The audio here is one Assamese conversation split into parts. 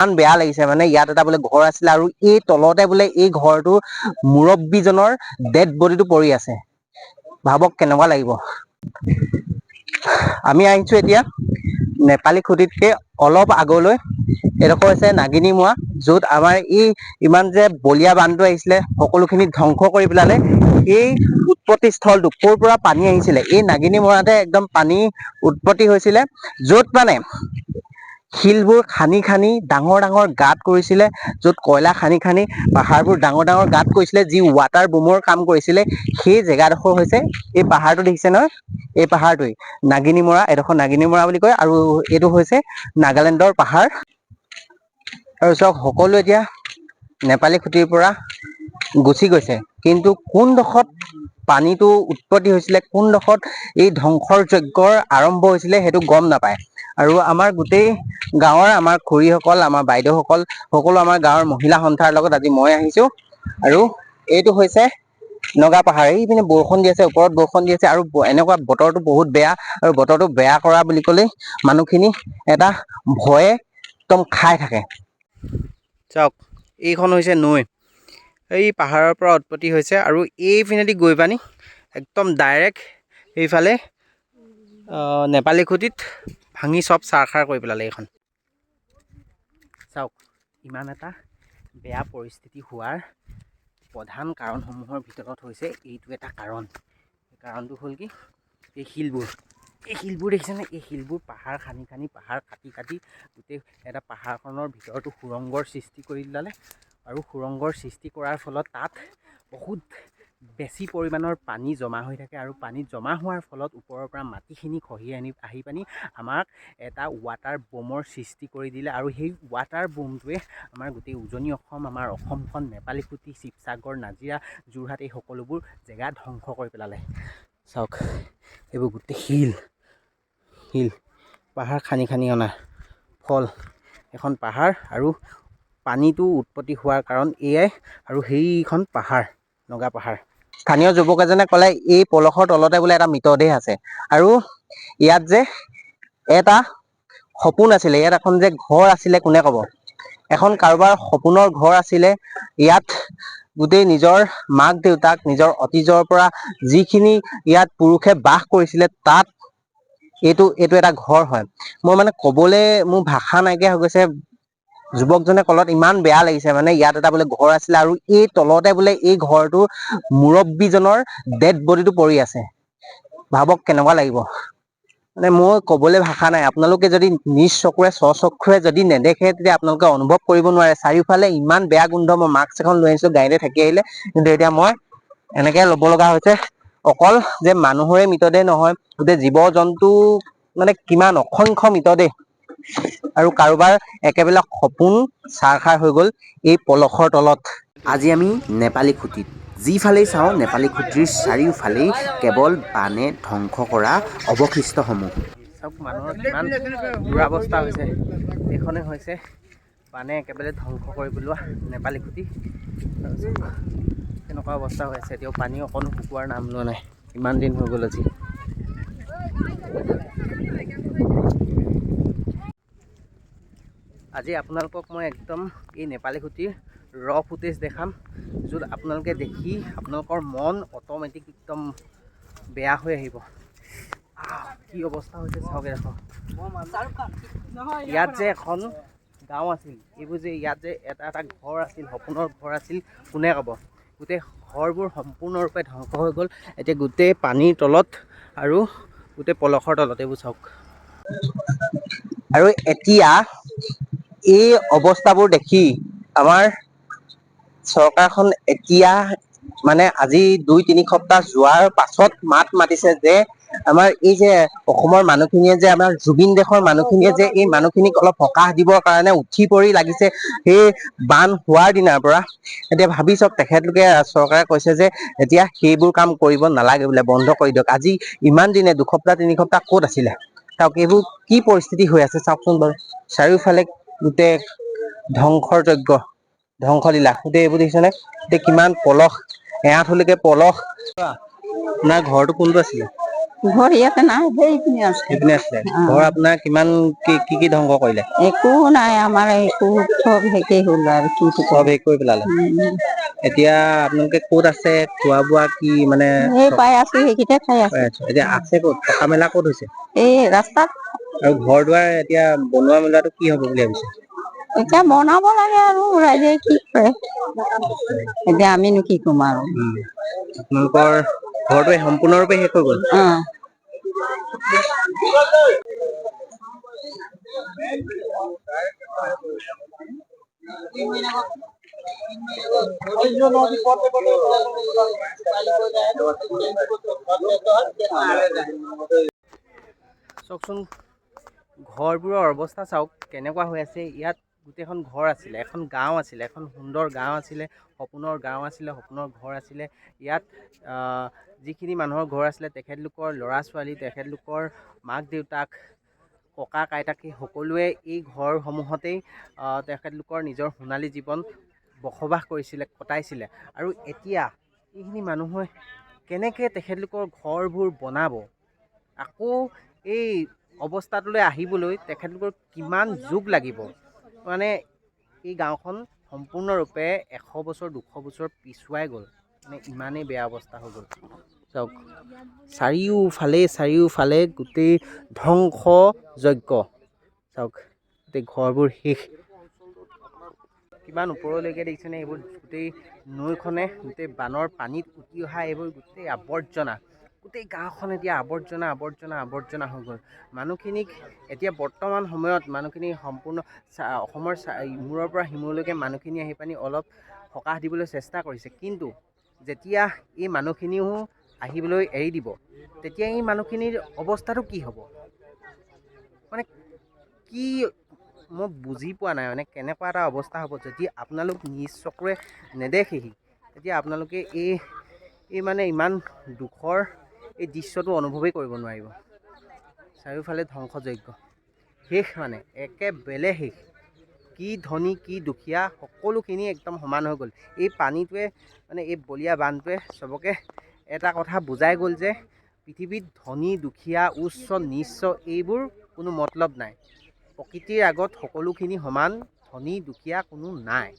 ইমান বেয়া লাগিছে মানে ইয়াত এটা বোলে ঘৰ আছিলে আৰু এই তলতে বোলে এই ঘৰটোৰ মুৰব্বীজনৰ ডেড বডিটো পৰি আছে। ভাবক কেনেকুৱা লাগিব। আমি আহিছো এতিয়া নেপালী খুটিতকে অলপ আগলৈ। এডোখৰ হৈছে নাগিনীমুৱা, য'ত আমাৰ এই ইমান যে বলীয়া বানটো আহিছিলে সকলোখিনি ধ্বংস কৰি পেলালে। এই উৎপত্তি স্থলটো ক'ৰ পৰা পানী আহিছিলে, এই নাগিনীমুৱাতে একদম পানী উৎপত্তি হৈছিলে, য'ত মানে শিলবোৰ খান্দি খান্দি ডাঙৰ ডাঙৰ গাঁত কৰিছিলে, য'ত কয়লা খান্দি খান্দি পাহাৰবোৰ ডাঙৰ ডাঙৰ গাঁত কৰিছিলে, যি ৱাটাৰ বোমৰ কাম কৰিছিলে। সেই জেগাডোখৰ হৈছে এই পাহাৰটো দেখিছে নহয়, এই পাহাৰটোৱে নাগিনীমৰা, এডোখৰ নাগিনীমৰা বুলি কয়। আৰু এইটো হৈছে নাগালেণ্ডৰ পাহাৰ। আৰু চাওক সকলো এতিয়া নেপালী খুটিৰ পৰা গুচি গৈছে, কিন্তু কোনডোখৰত পানীটো উৎপত্তি হৈছিলে, কোনডোখৰত এই ধ্বংসৰ যজ্ঞৰ আৰম্ভ হৈছিলে সেইটো গম নাপায়। আৰু আমাৰ গোটেই গাঁৱৰ আমাৰ খুৰীসকল, আমাৰ বাইদেউসকল, সকলো আমাৰ গাঁৱৰ মহিলা সন্থাৰ লগত আজি মই আহিছো। আৰু এইটো হৈছে নগা পাহাৰ। এইপিনে বৰষুণ দি আছে, ওপৰত বৰষুণ দি আছে, আৰু এনেকুৱা বতৰটো বহুত বেয়া। আৰু বতৰটো বেয়া কৰা বুলি ক'লেই মানুহখিনি এটা ভয়ে একদম খাই থাকে। চাওক এইখন হৈছে নৈ, এই পাহাৰৰ পৰা উৎপত্তি হৈছে আৰু এইপিনেদি গৈ পানি একদম ডাইৰেক্ট এইফালে নেপালী খুটিত ভাঙি চব চাৰখাৰ কৰি পেলালে এইখন। চাওক ইমান এটা বেয়া পৰিস্থিতি হোৱাৰ প্ৰধান কাৰণসমূহৰ ভিতৰত হৈছে এইটো এটা কাৰণ। কাৰণটো হ'ল কি, এই শিলবোৰ দেখিছেনে? এই শিলবোৰ পাহাৰ খান্দি খান্দি, পাহাৰ কাটি কাটি গোটেই এটা পাহাৰখনৰ ভিতৰতো সুৰংগৰ সৃষ্টি কৰি পেলালে। আৰু সুৰংগৰ সৃষ্টি কৰাৰ ফলত তাত বহুত বেছি পৰিমাণৰ পানী জমা হৈ থাকে, আৰু পানী জমা হোৱাৰ ফলত ওপৰৰ পৰা মাটিখিনি খহি আহি পানি আমাক এটা ৱাটাৰ বোমৰ সৃষ্টি কৰি দিলে। আৰু সেই ৱাটাৰ বোমটোৱে আমাৰ গোটেই উজনি অসম, আমাৰ অসমখন, নেপালী খুটি, শিৱসাগৰ, নাজিৰা, যোৰহাট, এই সকলোবোৰ জেগা ধ্বংস কৰি পেলালে। চাওক এইবোৰ গোটেই শিল পাহাৰ খান্দি খান্দি অনা ফল এখন পাহাৰ। আৰু পানীটো উৎপত্তি হোৱাৰ কাৰণ এয়াই, আৰু সেইখন পাহাৰ নগা পাহাৰ। স্থানীয় যুৱক এজনে ক'লে এই পলসৰ তলতে বোলে এটা মৃতদেহ আছে। আৰু ইয়াত যে এটা সপোন আছিলে, ইয়াত এখন যে ঘৰ আছিলে, কোনে ক'ব? এখন কাৰোবাৰ সপোনৰ ঘৰ আছিলে। ইয়াত গোটেই নিজৰ মাক দেউতাক, নিজৰ অতীজৰ পৰা যিখিনি ইয়াত পুৰুষে বাস কৰিছিলে, তাত এইটো এটা ঘৰ হয়। মই মানে ক'বলৈ মোৰ ভাষা নাইকিয়া হৈ গৈছে। যুৱকজনে ক'লত ইমান বেয়া লাগিছে মানে ইয়াত এটা বোলে ঘৰ আছিলে, আৰু এই তলতে বোলে এই ঘৰটোৰ মুৰব্বীজনৰ ডেড বডিটো পৰি আছে। ভাবক কেনেকুৱা লাগিব। মানে মই ক'বলৈ ভাষা নাই। আপোনালোকে যদি নিজ চকুৰে স্বচক্ষুৰে যদি নেদেখে, তেতিয়া আপোনালোকে অনুভৱ কৰিব নোৱাৰে। চাৰিওফালে ইমান বেয়া গোন্ধ। মই মাস্ক এখন লৈ আহিছো, গাড়ীতে থাকি আহিলে, কিন্তু এতিয়া মই এনেকে ল'ব লগা হৈছে। অকল যে মানুহৰে মৃতদেহ নহয়, গোটেই জীৱ জন্তু, মানে কিমান অসংখ্য মৃতদেহ। আৰু কাৰোবাৰ একেবিলাক সপোন ছাৰখাৰ হৈ গ'ল এই পলসৰ তলত। আজি আমি নেপালী খুটিত যিফালেই চাওঁ, নেপালী খুটিৰ চাৰিওফালেই কেৱল বানে ধ্বংস কৰা অৱশিষ্টসমূহ। চব মানুহৰ কিমান দুৰৱস্থা হৈছে। এইখনে হৈছে বানে একেবাৰে ধ্বংস কৰি পেলোৱা নেপালী খুটি। তেনেকুৱা অৱস্থা হৈ আছে। এতিয়াও পানী অকণো শুকোৱাৰ নাম লোৱা নাই, ইমান দিন হৈ গ'ল আজি। আজি আপোনালোকক মই একদম এই নেপালী খুটিৰ ফুটেজ দেখাম, য'ত আপোনালোকে দেখি আপোনালোকৰ মন অট'মেটিক একদম বেয়া হৈ আহিব। কি অৱস্থা হৈছে চাওক দেখোন। ইয়াত যে এখন গাঁও আছিল, এইবোৰ যে ইয়াত যে এটা এটা ঘৰ আছিল, সপোনৰ ঘৰ আছিল, কোনে ক'ব? গোটেই ঘৰবোৰ সম্পূৰ্ণৰূপে ধ্বংস হৈ গ'ল। এতিয়া গোটেই পানীৰ তলত আৰু গোটেই পলসৰ তলত। এইবোৰ চাওক। আৰু এতিয়া এই অৱস্থাবোৰ দেখি আমাৰ চৰকাৰখন এতিয়া মানে আজি 2-3 সপ্তাহ যোৱাৰ পাছত মাত মাতিছে যে আমাৰ এই যে অসমৰ মানুহখিনিয়ে যে, আমাৰ জুবিন দেশৰ মানুহখিনিয়ে যে এই মানুহখিনিক অলপ সকাহ দিবৰ কাৰণে উঠি পৰি লাগিছে সেই বান হোৱাৰ দিনাৰ পৰা। এতিয়া ভাবি চাওক, তেখেতলোকে চৰকাৰে কৈছে যে এতিয়া সেইবোৰ কাম কৰিব নালাগে বোলে, বন্ধ কৰি দিয়ক। আজি ইমান দিনে 2 সপ্তাহ 3 সপ্তাহ ক'ত আছিলে? চাওক এইবোৰ কি পৰিস্থিতি হৈ আছে চাওকচোন বাৰু। চাৰিওফালে গোটেই ধ্বংসৰ যজ্ঞ, ধ্বংসলীলা। গোটেই এইবোৰ দেখিছেনে? এতিয়া কিমান পলস, এআঁঠুলৈকে পলস। আপোনাৰ ঘৰটো কোনটো আছিলে? ঘৰ ইয়াতে নাই, সেইখিনি আছে। সেইপিনে আছিলে ঘৰ আপোনাৰ কিমান কি ধ্বংস কৰিলে? একো নাই আমাৰ, একো চব শেষেই হ'ল আৰু কি চব শেষ কৰি পেলালে। এতিয়া আপোনালোকে ক'ত আছে, খোৱা বোৱা কি মানে এই পাই আছো, সেইকেইটা খাই আছো। এতিয়া আছে ক'ত, থকা মেলা ক'ত হৈছে? এই ৰাস্তাত। আৰু ঘৰ দুৱাৰ এতিয়া বনোৱা মেলাটো কি হ'ব বুলি ভাবিছে? এতিয়া বনাব লাগে আৰু ৰাইজে কি কৰে, এতিয়া আমিনো কি কম আৰু। আপোনালোকৰ ঘৰটো সম্পূৰ্ণৰূপে শেষ হৈ গ'ল? চাওকচোন ঘৰবোৰৰ অৱস্থা চাওক কেনেকুৱা হৈ আছে। ইয়াত গোটেইখন ঘৰ আছিলে, এখন গাঁও আছিলে, এখন সুন্দৰ গাঁও আছিলে, সপোনৰ গাঁও আছিলে, সপোনৰ ঘৰ আছিলে। ইয়াত যিখিনি মানুহৰ ঘৰ আছিলে, তেখেতলোকৰ ল'ৰা ছোৱালী, তেখেতলোকৰ মাক দেউতাক, ককা আইতাক সকলোৱে এই ঘৰসমূহতেই তেখেতলোকৰ নিজৰ সোণালী জীৱন বসবাস কৰিছিলে, কটাইছিলে। আৰু এতিয়া এইখিনি মানুহে কেনেকৈ তেখেতলোকৰ ঘৰবোৰ বনাব, আকৌ এই অৱস্থাটোলৈ আহিবলৈ তেখেতলোকৰ কিমান যুগ লাগিব। মানে এই গাঁওখন সম্পূৰ্ণৰূপে 100 বছৰ 200 বছৰ পিছুৱাই গ'ল, মানে ইমানেই বেয়া অৱস্থা হৈ গ'ল। চাওক চাৰিওফালে গোটেই ধ্বংস যজ্ঞ। চাওক গোটেই ঘৰবোৰ শেষ। কিমান ওপৰলৈকে দেখিছেনে, এইবোৰ গোটেই নৈখনে গোটেই বানৰ পানীত উটি অহা এইবোৰ গোটেই আৱৰ্জনা। গোটেই গাঁওখন এতিয়া আৱৰ্জনা হৈ গ'ল। মানুহখিনিক এতিয়া বৰ্তমান সময়ত মানুহখিনি সম্পূৰ্ণ অসমৰ ইমূৰৰ পৰা সিমূৰলৈকে মানুহখিনি আহি পানি অলপ সকাহ দিবলৈ চেষ্টা কৰিছে, কিন্তু যেতিয়া এই মানুহখিনিও আহিবলৈ এৰি দিব, তেতিয়া এই মানুহখিনিৰ অৱস্থাটো কি হ'ব? মানে কি মই বুজি পোৱা নাই, মানে কেনেকুৱা এটা অৱস্থা হ'ব যদি আপোনালোক নিজ চকুৰে নেদেখেহি। তেতিয়া আপোনালোকে এই মানে ইমান দুখৰ এই দৃশ্যটো অনুভৱেই কৰিব নোৱাৰিব। চাৰিওফালে ধ্বংসযজ্ঞ, শেষ মানে একেবাৰে শেষ। কি ধনী কি দুখীয়া সকলোখিনি একদম সমান হৈ গ'ল। এই পানীটোৱে মানে এই বলীয়া বানটোৱে চবকে এটা কথা বুজাই গ'ল যে পৃথিৱীত ধনী দুখীয়া উচ্চ নীচ এইবোৰ কোনো মতলব নাই। প্ৰকৃতিৰ আগত সকলোখিনি সমান, ধনী দুখীয়া কোনো নাই,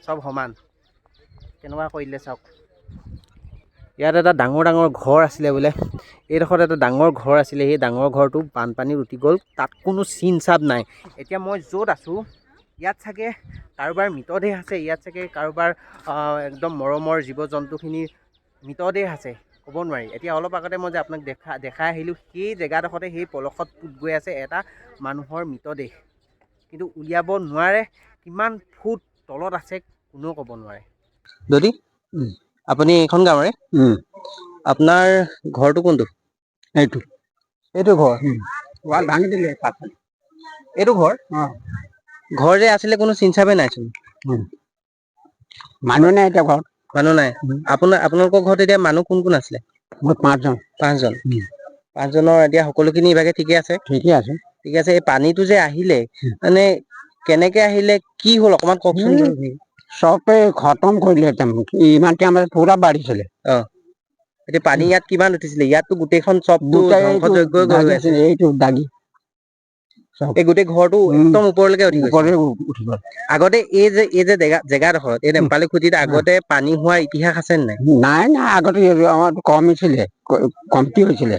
চব সমান। কেনেকুৱা কৰি দিলে চাওক। ইয়াত এটা ডাঙৰ ঘৰ আছিলে বোলে, এইডোখৰত এটা ডাঙৰ ঘৰ আছিলে, সেই ডাঙৰ ঘৰটো বানপানীত উটি গ'ল, তাত কোনো চিন চাপ নাই। এতিয়া মই য'ত আছোঁ ইয়াত চাগে কাৰোবাৰ মৃতদেহ আছে, ইয়াত চাগে কাৰোবাৰ একদম মৰমৰ জীৱ জন্তুখিনিৰ মৃতদেহ আছে, ক'ব নোৱাৰি। এতিয়া অলপ আগতে মই যে আপোনাক দেখাই আহিলোঁ, সেই জেগাডোখৰতে সেই পলসত পুত গৈ আছে এটা মানুহৰ মৃতদেহ, কিন্তু উলিয়াব নোৱাৰে। কিমান ফুট তলত আছে কোনেও ক'ব নোৱাৰে। যদি আপুনি এইখন গাঁৱৰে? আপোনাৰ ঘৰটো কোনটো? এইটো ঘৰ ভাঙি দিলে। এইটো ঘৰ ঘৰ যে আছিলে কোনো চিন চাপে নাইচোন। মানুহ নাই এতিয়া ঘৰত, মানুহ নাই। আপোনালোকৰ ঘৰত এতিয়া মানুহ কোন কোন আছিলে? পাঁচজনৰ এতিয়া সকলোখিনি ইভাগে ঠিকে আছে? ঠিকে আছে। এই পানীটো যে আহিলে মানে কেনেকে আহিলে, কি হ'ল অকমান কওকচোন। চবে খতম কৰিলে, ইমান টাইম পুৰা বাঢ়িছিলে। এতিয়া পানী ইয়াত কিমান উঠিছিলে? ইয়াততো গোটেইখন চবটো ধ্বংসযজ্ঞই হৈ আছে। এইটো দাগি এই গোটেই ঘৰটো একদম ওপৰলৈকে উঠি গৈছে। আগতে এই যে জেগাডোখৰত এই নেপালী খুটিত আগতে পানী হোৱাৰ ইতিহাস আছে নে নাই? নাই আগতে আমাৰ কমিছিলে, কমটি হৈছিলে,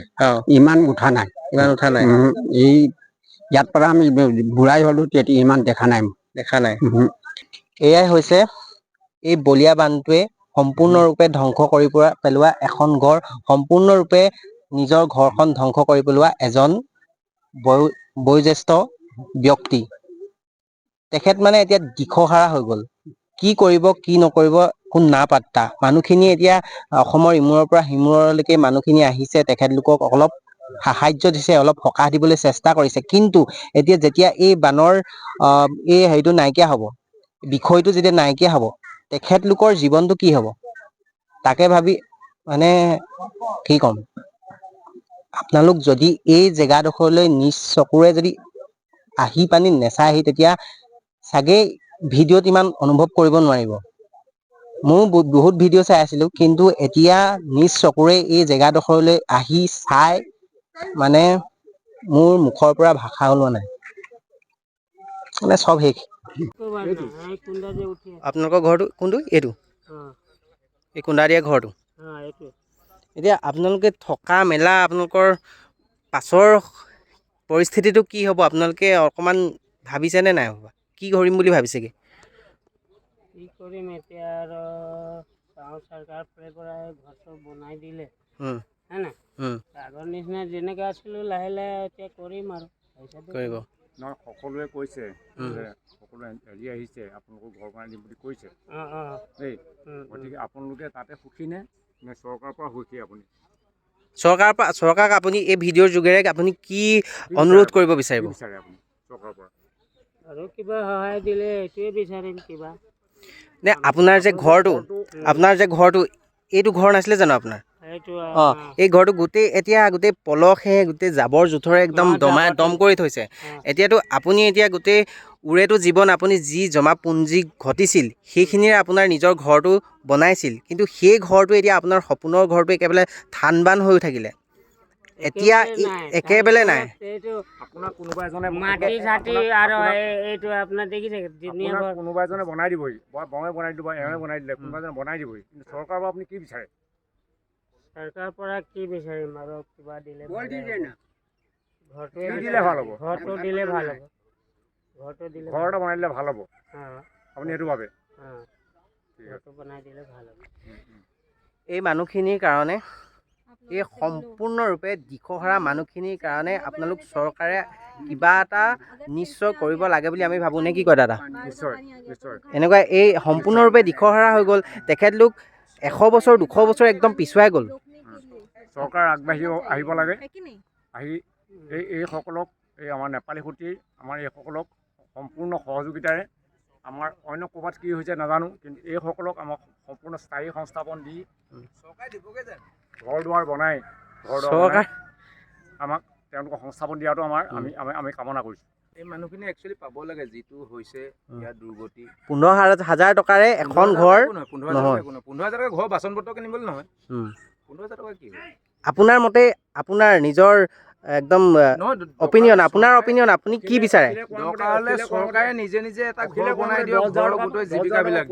ইমান উঠা নাই। এই ইয়াৰ পৰা আমি বুঢ়াই হলো, তেতিয়া ইমান দেখা নাই। এয়াই হৈছে এই বলীয়া বানটোৱে সম্পূৰ্ণৰূপে ধ্বংস কৰি পেলোৱা এখন ঘৰ, সম্পূৰ্ণৰূপে নিজৰ ঘৰখন ধ্বংস কৰি পেলোৱা এজন বয়োজ্যেষ্ঠ ব্যক্তি। তেখেত মানে এতিয়া দিশহাৰা হৈ গ'ল, কি কৰিব কি নকৰিব কোন না পাত্তা। মানুহখিনি এতিয়া অসমৰ ইমূৰৰ পৰা সিমূৰলৈকে মানুহখিনি আহিছে, তেখেতলোকক অলপ সাহাৰ্য দিছে, অলপ সকাহ দিবলৈ চেষ্টা কৰিছে, কিন্তু এতিয়া যেতিয়া এই বানৰ এই হেৰিটো নাইকিয়া হ'ব, বিষয়টো যেতিয়া নাইকিয়া হ'ব, তেখেতলোকৰ জীৱনটো কি হ'ব তাকে ভাবি মানে কি ক'ম। আপোনালোক যদি এই জেগাডোখৰলৈ নিজ চকুৰে যদি আহি পানি নেচাইহি, তেতিয়া চাগে ভিডিঅ'ত ইমান অনুভৱ কৰিব নোৱাৰিব। ময়ো বহুত ভিডিঅ' চাই আছিলোঁ, কিন্তু এতিয়া নিজ চকুৰে এই জেগাডোখৰলৈ আহি চাই মানে মোৰ মুখৰ পৰা ভাষা ওলোৱা নাই, মানে চব শেষ। আপোনালোকৰ ঘৰটো কোনটো? এইটো এই কুন্দা দিয়া ঘৰটো। এতিয়া আপোনালোকে থকা মেলা আপোনালোকৰ পাছৰ পৰিস্থিতিটো কি হ'ব আপোনালোকে অকণমান ভাবিছেনে নাই ভবা? কি কৰিম বুলি ভাবিছেগে? কি কৰিম এতিয়া আৰু গাঁও চৰকাৰ ফালৰ পৰা ঘৰটো বনাই দিলে হয় না, আগৰ নিচিনা যেনেকৈ আছিলোঁ লাহে লাহে এতিয়া কৰিম আৰু কৰিব। নহয়, সকলোৱে কৈছে যে সকলোৱে হেৰি আহিছে আপোনালোকক ঘৰ বনাই দিম বুলি কৈছে দেই, গতিকে আপোনালোকে তাতে সুখী নে চৰকাৰৰ পৰা সুখী? আপুনি চৰকাৰক আপুনি এই ভিডিঅ'ৰ যোগেৰে আপুনি কি অনুৰোধ কৰিব বিচাৰিব? আপুনি চৰকাৰৰ পৰা আৰু কিবা সহায় দিলে এইটোৱে বিচাৰিম কিবা। নে আপোনাৰ যে ঘৰটো এইটো ঘৰ নাছিলে জানো আপোনাৰ? এই ঘৰটো গোটেই পলসে গোটেই জাবৰ জোথৰে একদম দম কৰি থৈছে। এতিয়াতো আপুনি গোটেই উৰেটো জীৱন আপুনি যি জমা পুঞ্জি ঘটিছিল সেইখিনিৰে আপোনাৰ নিজৰ ঘৰটো বনাইছিল, কিন্তু সেই ঘৰটো এতিয়া আপোনাৰ সপোনৰ ঘৰটো একেবাৰে থান বান হৈ থাকিলে। এতিয়া একেবাৰে নাই। আপোনাক কোনোবা এজনে মাটি চাটি আৰু এইটো আপোনাৰ দেখিছে কোনোবা এজনে বনাই দিবহি, বঙে বনাই দিব, এওঁে বনাই দিলে, কোনোবা এজনে বনাই দিবহি, কিন্তু চৰকাৰৰ পৰা আপুনি কি বিচাৰে? চৰকাৰৰ পৰা কি বিচাৰিম আৰু কিবা দিলে ঘৰটো দিলে ভাল হ'ব, ঘৰটো দিলে ভাল হ'ব, ঘৰ এটা বনাই দিলে ভাল হ'ব, আপুনি সেইটো ভাবে? ঘৰটো বনাই দিলে ভাল হ'ব। এই মানুহখিনিৰ কাৰণে, এই সম্পূৰ্ণৰূপে দিশহাৰা মানুহখিনিৰ কাৰণে আপোনালোক চৰকাৰে কিবা এটা নিশ্চয় কৰিব লাগে বুলি আমি ভাবোঁ, নে কি কয় দাদা? নিশ্চয় নিশ্চয়। এনেকুৱা এই সম্পূৰ্ণৰূপে দিশহাৰা হৈ গ'ল, তেখেতলোক 100 বছৰ 200 বছৰ একদম পিছুৱাই গ'ল। চৰকাৰ আগবাঢ়ি আহিব লাগে, আহি এইসকলক, এই আমাৰ নেপালী সুঁতিৰ আমাৰ এইসকলক সম্পূৰ্ণ সহযোগিতাৰে, আমাৰ অন্য ক'ৰবাত কি হৈছে নাজানো, কিন্তু এইসকলক আমাক সম্পূৰ্ণ স্থায়ী সংস্থাপন দি ঘৰ দুৱাৰ বনাই আমাক তেওঁলোকক সংস্থাপন দিয়াটো আমি কামনা কৰিছোঁ। এই মানুহখিনি একচুৱেলি পাব লাগে, যিটো হৈছে ইয়াৰ দুৰ্গতি। 15,000 টকাৰে এখন ঘৰ নহয়, 15,000 টকা ঘৰ বাচন বৰ্তন কিনিবলৈ নহয়। 15,000 টকা কি হয়? আপোনাৰ মতে, আপোনাৰ নিজৰ একদম অপিনিয়ন, আপোনাৰ অপিনিয়ন, আপুনি কি বিচাৰে? দৰকাৰ হ'লে চৰকাৰে নিজে নিজে এটা ঘৰ বনাই দিয়ক, ঘৰৰ গোটেই জীৱিকাবিলাক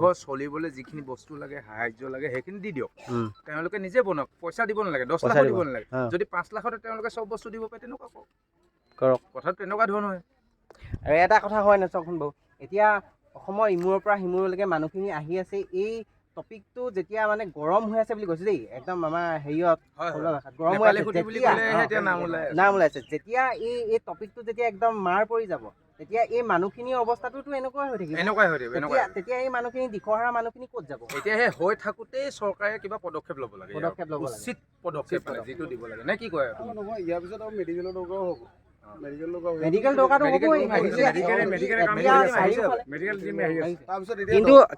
ঘৰ চলিবলৈ যিখিনি বস্তু লাগে, সাহায্য লাগে, সেইখিনি দি দিয়ক। তেওঁলোকে নিজে বনাওক, পইচা দিব নালাগে, 10 লাখো দিব নালাগে। যদি 5 লাখতে তেওঁলোকে চব বস্তু দিব পাৰে, তেনেকুৱা কৰক। কথাটো তেনেকুৱা ধৰণৰ হয়। আৰু এটা কথা হয় না, চাওকচোন বাৰু, এতিয়া অসমৰ ইমূৰৰ পৰা সিমূৰলৈকে মানুহখিনি আহি আছে, এই টপিকটো যেতিয়া মানে গৰম হৈ আছে বুলি কৈছে দেই, একদম আমাৰ হেৰিয়ত গৰম হৈ আছে, নাম ওলাইছে, যেতিয়া এই টপিকটো যেতিয়া একদম মাৰ পৰি যাব, তেতিয়া এই মানুহখিনিৰ অৱস্থাটোতো এনেকুৱাই হৈ থাকিব। তেতিয়া এই মানুহখিনি দিশহাৰা মানুহখিনি ক'ত যাব? এতিয়া সেই হৈ থাকোঁতেই চৰকাৰে কিবা পদক্ষেপ ল'ব লাগে, উচিত পদক্ষেপ যিটো দিব লাগে, নে কি কয়? নহয়, ইয়াৰ পিছত আৰু মেডিকেলৰ দৰকাৰো হ'ব। মেডিকেল দৰকাৰটো হ'বই।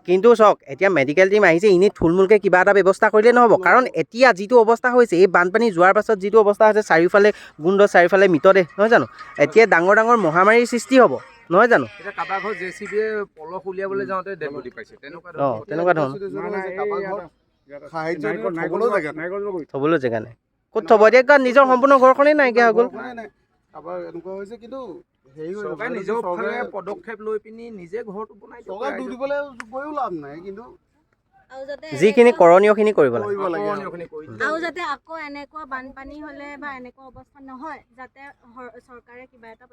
কিন্তু চাওক, এতিয়া মেডিকেল টিম আহিছে, এনেই থুলমূলকৈ কিবা এটা ব্যৱস্থা কৰিলে নহ'ব, কাৰণ এতিয়া যিটো অৱস্থা হৈছে, এই বানপানী যোৱাৰ পাছত যিটো অৱস্থা হৈছে, চাৰিওফালে গোন্ধ, চাৰিওফালে মৃতদেহ, নহয় জানো? এতিয়া ডাঙৰ ডাঙৰ মহামাৰীৰ সৃষ্টি হ'ব, নহয় জানো? এতিয়া কাৰোবাৰ ঘৰ জেচিবিয়ে পলস উলিয়াবলৈ যাওঁতে ডেড বডি পাইছে, তেনেকুৱা ধৰণৰ থ'বলৈ জেগা নাই। ক'ত থ'ব? এতিয়া নিজৰ সম্পূৰ্ণ ঘৰখনেই নাইকিয়া হৈ গ'ল। এনেকুৱা হৈছে, কিন্তু চৰকাৰে নিজৰ ফালে পদক্ষেপ লৈ পিনি নিজে ঘৰটো বনাই গৈও লাভ নাই, কিন্তু যিখিনি কৰণীয়খিনি কৰিব লাগে। আৰু যাতে আকৌ এনেকুৱা বানপানী হ'লে বা এনেকুৱা অৱস্থা নহয়, যাতে চৰকাৰে কিবা এটা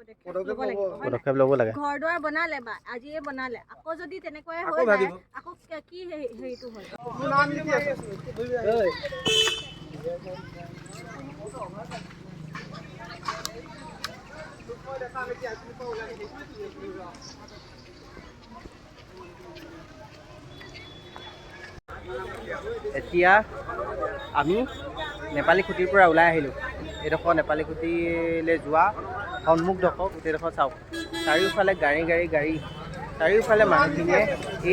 পদক্ষেপ ল'ব লাগে। ঘৰ দুৱাৰ বনালে বা আজিয়ে বনালে, আকৌ যদি তেনেকুৱাই হৈ যায়, আকৌ কি হেৰিটো হয়? এতিয়া আমি নেপালী খুঁটিৰ পৰা ওলাই আহিলোঁ। এইডোখৰ নেপালী খুঁটিলৈ যোৱা সন্মুখডোখৰ গোটেইডোখৰ চাওক, চাৰিওফালে গাড়ী, চাৰিওফালে মানুহখিনিয়ে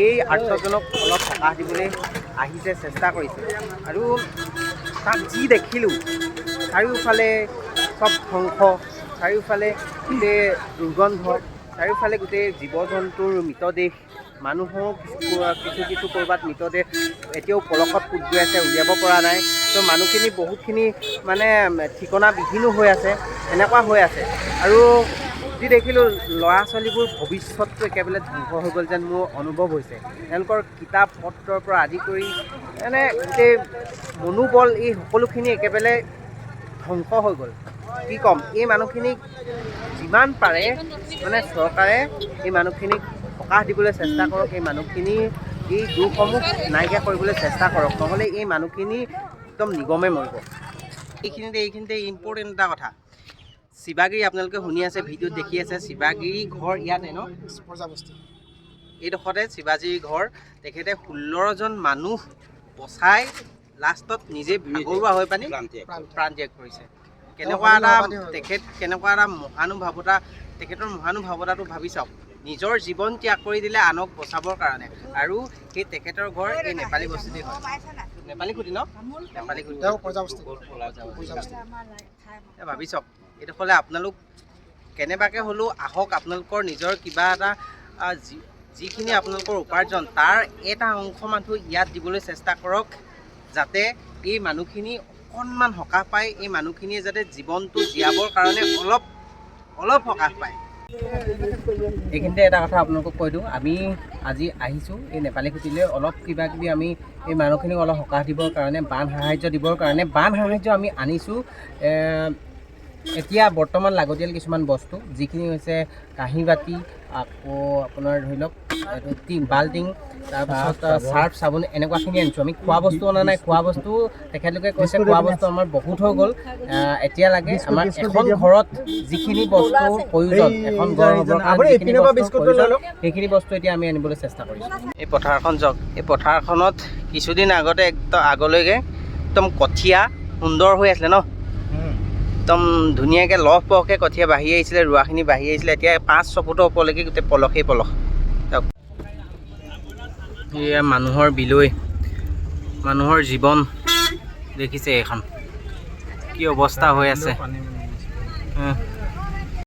এই আৰ্তজনক অলপ সকাহ দিবলৈ আহিছে, চেষ্টা কৰিছে। আৰু তাত যি দেখিলোঁ, চাৰিওফালে চব ধ্বংস, চাৰিওফালে গোটেই দুৰ্গন্ধ, চাৰিওফালে গোটেই জীৱ জন্তুৰ মৃতদেহ, মানুহক কিছু ক'ৰবাত মৃতদেহ এতিয়াও পলসত পোত গৈ আছে, উলিয়াব পৰা নাই। তো মানুহখিনি বহুতখিনি মানে ঠিকনাবিহীনো হৈ আছে, এনেকুৱা হৈ আছে। আৰু যি দেখিলোঁ ল'ৰা ছোৱালীবোৰ ভৱিষ্যতটো একেবাৰে ধ্বংস হৈ গ'ল যেন মোৰ অনুভৱ হৈছে। তেওঁলোকৰ কিতাপ পত্ৰৰ পৰা আদি কৰি মানে গোটেই মনোবল এই সকলোখিনি একেবাৰে ধ্বংস হৈ গ'ল। কি ক'ম, এই মানুহখিনিক যিমান পাৰে মানে চৰকাৰে এই মানুহখিনিক সকাহ দিবলৈ চেষ্টা কৰক, এই মানুহখিনিৰ এই দুখসমূহ নাইকিয়া কৰিবলৈ চেষ্টা কৰক, নহ'লে এই মানুহখিনি একদম নিগমে মৰিব। এইখিনিতে ইম্পৰ্টেণ্ট এটা কথা, শিৱাগিৰি আপোনালোকে শুনি আছে, ভিডিঅ'ত দেখি আছে, শিৱাগিৰি ঘৰ ইয়াতে ন এইডোখৰতে শিৱাজীৰ ঘৰ। তেখেতে 16জন মানুহ বচাই লাষ্টত নিজে ভাগৰুৱা হৈ পানি প্ৰাণ ত্যাগ কৰিছে। কেনেকুৱা এটা মহানুভাৱতা, তেখেতৰ মহানুভাৱতাটো ভাবি চাওক। নিজৰ জীৱন ত্যাগ কৰি দিলে আনক বচাবৰ কাৰণে। আৰু সেই তেখেতৰ ঘৰ এই নেপালী বস্তিতে হয়, নেপালী খুটি ন, নেপালী খুটি ভাবি চাওক। এইডোখৰলৈ আপোনালোক কেনেবাকৈ হ'লেও আহক, আপোনালোকৰ নিজৰ কিবা এটা যিখিনি আপোনালোকৰ উপাৰ্জন তাৰ এটা অংশ মানুহ ইয়াত দিবলৈ চেষ্টা কৰক, যাতে এই মানুহখিনি অকণমান সকাহ পায়, এই মানুহখিনিয়ে যাতে জীৱনটো জীয়াবৰ কাৰণে অলপ সকাহ পায়। এইখিনিতে এটা কথা আপোনালোকক কৈ দিওঁ, আমি আজি আহিছোঁ এই নেপালী খুটিলৈ অলপ কিবা কিবি আমি এই মানুহখিনিক অলপ সকাহ দিবৰ কাৰণে, বান সাহাৰ্য দিবৰ কাৰণে বান সাহাৰ্য আমি আনিছোঁ। এতিয়া বৰ্তমান লাগতিয়াল কিছুমান বস্তু, যিখিনি হৈছে কাঁহী বাতি, আকৌ আপোনাৰ ধৰি লওক বাল্টিং, তাৰপিছত চাৰ্ফ চাবোন, এনেকুৱাখিনি আনিছোঁ। আমি খোৱা বস্তু অনা নাই। খোৱা বস্তু তেখেতলোকে কৈছে খোৱা বস্তু আমাৰ বহুত হৈ গ'ল, এতিয়া লাগে আমাৰ এখন ঘৰত যিখিনি বস্তু প্ৰয়োজন, এখন ঘৰ হ'বৰ কাৰণে যিখিনি বস্তু প্ৰয়োজন, সেইখিনি বস্তু এতিয়া আমি আনিবলৈ চেষ্টা কৰিছোঁ। এই পথাৰখন চাওক, এই পথাৰখনত কিছুদিন আগতে একদম আগলৈকে একদম কঠীয়া সুন্দৰ হৈ আছিলে ন, একদম ধুনীয়াকৈ লহপহকৈ কঠীয়া বাঢ়ি আহিছিলে, ৰোৱাখিনি বাঢ়ি আহিছিলে। এতিয়া 5-6 ফুটৰ ওপৰলৈকে গোটেই পলসেই পলস। এয়া মানুহৰ বিলৈ, মানুহৰ জীৱন দেখিছে এইখন কি অৱস্থা হৈ আছে।